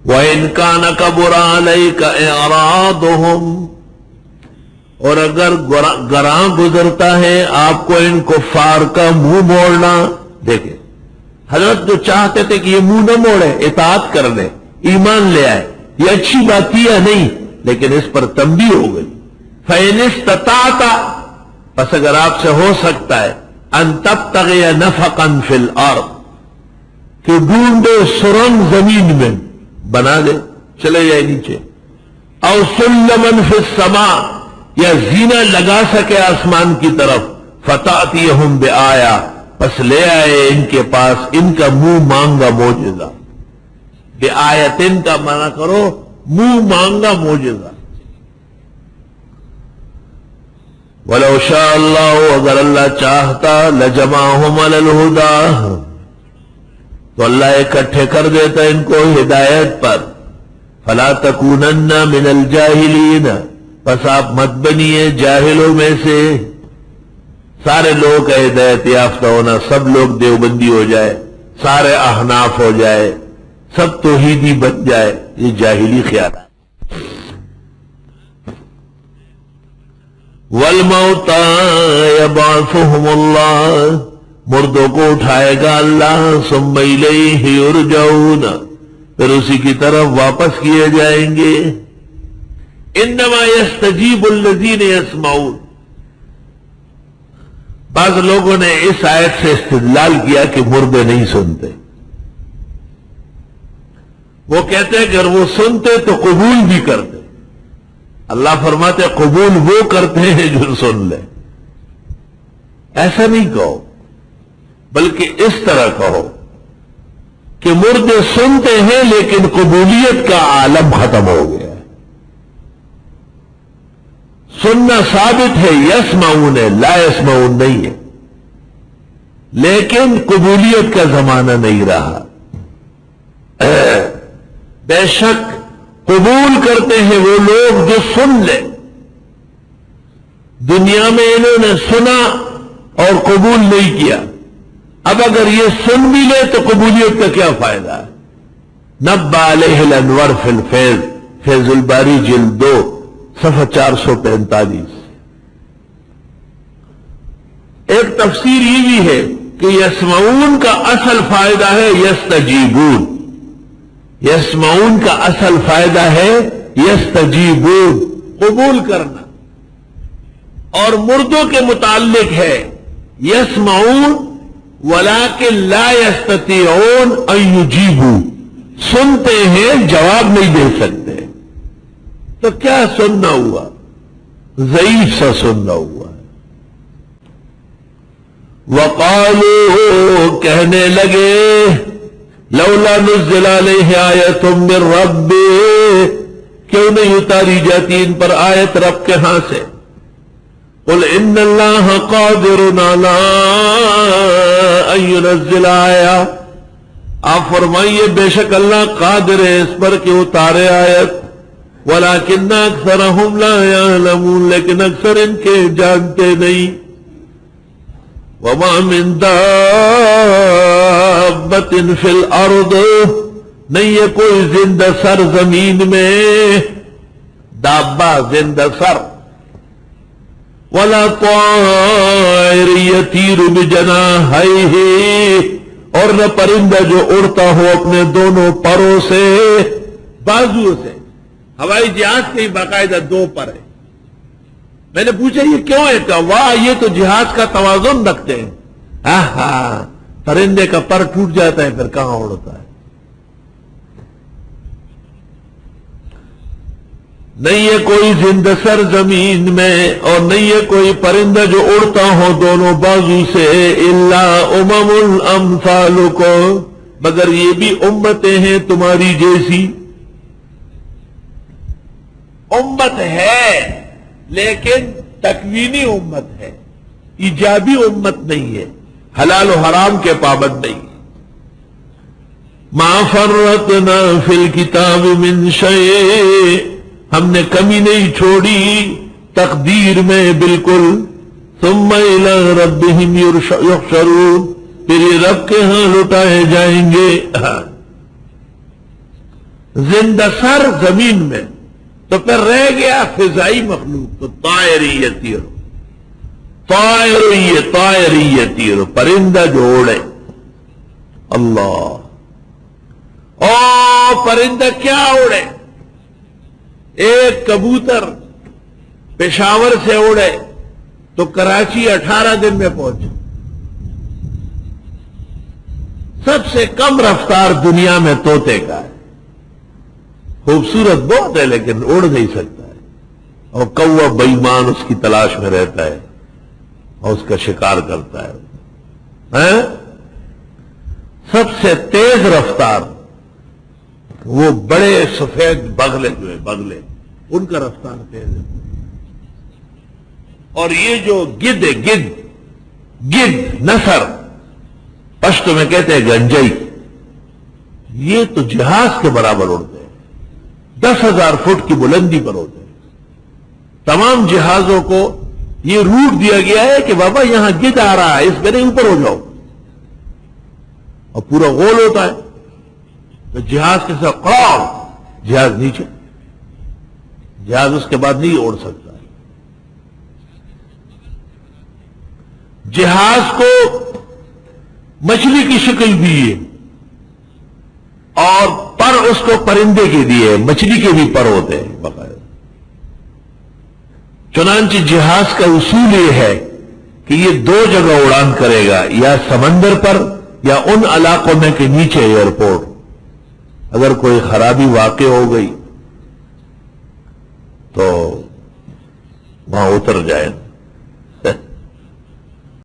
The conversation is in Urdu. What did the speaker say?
وَإِنْ كَانَ كَبُرَ عَلَيْكَ إِعْرَاضُهُمْ، اور اگر گراں گزرتا ہے آپ کو ان کفار کا منہ موڑنا. دیکھیں حضرت جو چاہتے تھے کہ یہ منہ نہ موڑے، اطاعت کر لے، ایمان لے آئے، یہ اچھی بات کیا نہیں، لیکن اس پر تنبیہ ہو گئی. فَإِنِ اسْتَطَعْتَ، پس اگر آپ سے ہو سکتا ہے، أَن تَبْتَغِيَ نَفَقًا فِي الْأَرْضِ، کہ ڈھونڈے سرنگ زمین میں، بنا لے، چلے جائے نیچے. أَوْ سُلَّمًا فِي السَّمَاءِ، یا زینہ لگا سکے آسمان کی طرف. فَتَأْتِيَهُمْ بِآيَةٍ، پس لے آئے ان کے پاس ان کا منہ مانگا معجزہ. بِآیَةٍ کا معنی کرو منہ مانگا معجزہ. وَلَوْ شَاءَ اللَّهُ، اگر اللہ چاہتا، لَجَمَعَهُمْ عَلَى الْهُدَى، تو اللہ اکٹھے کر دیتا ان کو ہدایت پر. فَلَا تَكُونَنَّ مِنَ الْجَاهِلِينَ، پس آپ مت بنیے جاہلوں میں سے. سارے لوگ کا ہدایت یافتہ ہونا، سب لوگ دیوبندی ہو جائے، سارے احناف ہو جائے، سب توحیدی بن جائے، یہ جاہلی خیال ہے. وَالْمَوْتَى يَبْعَثُهُمُ اللَّهُ، مردوں کو اٹھائے گا اللہ. ثُمَّ إِلَيْهِ يُرْجَعُونَ، پھر اسی کی طرف واپس کیے جائیں گے. انما يستجيب الذين يسمعون، بعض لوگوں نے اس آیت سے استدلال کیا کہ مردے نہیں سنتے. وہ کہتے ہیں کہ اگر وہ سنتے تو قبول بھی کرتے. اللہ فرماتے قبول وہ کرتے ہیں جو سن لے. ایسا نہیں کہو، بلکہ اس طرح کہو کہ مردے سنتے ہیں لیکن قبولیت کا عالم ختم ہو گیا. سننا ثابت ہے، یسمعون ہے، لا یسمعون نہیں ہے، لیکن قبولیت کا زمانہ نہیں رہا. بے شک قبول کرتے ہیں وہ لوگ جو سن لیں. دنیا میں انہوں نے سنا اور قبول نہیں کیا، اب اگر یہ سن بھی لے تو قبولیت کا کیا فائدہ ہے. نبّا علیہ الانور فی الفیض، فیض الباری جلد 2 صفحہ 445. ایک تفسیر یہ بھی ہے کہ یسمعون کا اصل فائدہ ہے یستجیبون. یسمعون کا اصل فائدہ ہے یستجیبون، قبول کرنا. اور مردوں کے متعلق ہے یسمعون ولکن لا یستطیعون ان یجیبوا، سنتے ہیں جواب نہیں دے سکتے. تو کیا سننا ہوا؟ ضعیف سا سننا ہوا. وقالوا، کہنے لگے، لولا نزل علیہ آیۃ من ربہ، کیوں نہیں اتاری جاتی ان پر آیت رب کے ہاں سے. قل ان اللہ قادر علی ان ينزل آیہ، آپ فرمائیے بے شک اللہ قادر ہے اس پر کہ اتارے آیت. وَلَكِنَّ أَكْثَرَهُمْ لَا يَعْلَمُونَ، لیکن اکثر ان کے جانتے نہیں. وَمَا مِن دَابَّةٍ فِي الْأَرْضِ، نہیں ہے کوئی زندہ سر زمین میں. دابہ زندہ سر. وَلَا طَائِرٌ يَطِيرُ بِجَنَاحَيْهِ، اور نہ پرندہ جو اڑتا ہو اپنے دونوں پروں سے، بازو سے. ہوائی جہاز کے باقاعدہ 2 پر ہے. میں نے پوچھا یہ کیوں ہے؟ کہ واہ یہ تو جہاز کا توازن رکھتے ہیں. پرندے کا پر ٹوٹ جاتا ہے پھر کہاں اڑتا ہے. نہیں ہے کوئی زندہ سر زمین میں، اور نہیں ہے کوئی پرندہ جو اڑتا ہو دونوں بازو سے. الا امم امثالکم، مگر یہ بھی امتیں ہیں تمہاری جیسی. امت ہے لیکن تکوینی امت ہے، ایجابی امت نہیں ہے، حلال و حرام کے پابند نہیں. ما فرطنا فی الکتاب من شیء، ہم نے کمی نہیں چھوڑی تقدیر میں بالکل. ثم الی ربہم یحشرون، پھر یہ رب کے ہاں لٹائے جائیں گے. زندہ سر زمین میں، تو پھر رہ گیا فضائی مخلوق، تو طائری یطیر، طائری یطیر، پرندہ جو اڑے۔ اللہ، او پرندہ کیا اڑے؟ ایک کبوتر پشاور سے اڑے تو کراچی 18 دن میں پہنچے۔ سب سے کم رفتار دنیا میں طوطے کا ہے، خوبصورت بہت ہے لیکن اڑ نہیں سکتا ہے، اور کوا بے ایمان اس کی تلاش میں رہتا ہے اور اس کا شکار کرتا ہے۔ سب سے تیز رفتار وہ بڑے سفید بغلے جو ہے، بغلے، ان کا رفتار تیز ہے۔ اور یہ جو گدھ ہے، گدھ نسر، پشتو میں کہتے ہیں گنجئی، یہ تو جہاز کے برابر اڑتے ہیں، 10,000 فٹ کی بلندی پر ہوتے ہیں۔ تمام جہازوں کو یہ روٹ دیا گیا ہے کہ بابا یہاں گدھ آ رہا ہے، اس کے اوپر ہو جاؤ، اور پورا غول ہوتا ہے تو جہاز کے ساتھ قرار، جہاز نیچے، جہاز اس کے بعد نہیں اڑ سکتا ہے۔ جہاز کو مچھلی کی شکل دی ہے اور پر اس کو پرندے کے دیے، مچھلی کے بھی پر ہوتے ہیں باقاعدہ۔ چنانچہ جہاز کا اصول یہ ہے کہ یہ 2 جگہ اڑان کرے گا، یا سمندر پر یا ان علاقوں میں کہ نیچے ایئرپورٹ، اگر کوئی خرابی واقع ہو گئی تو وہاں اتر جائے۔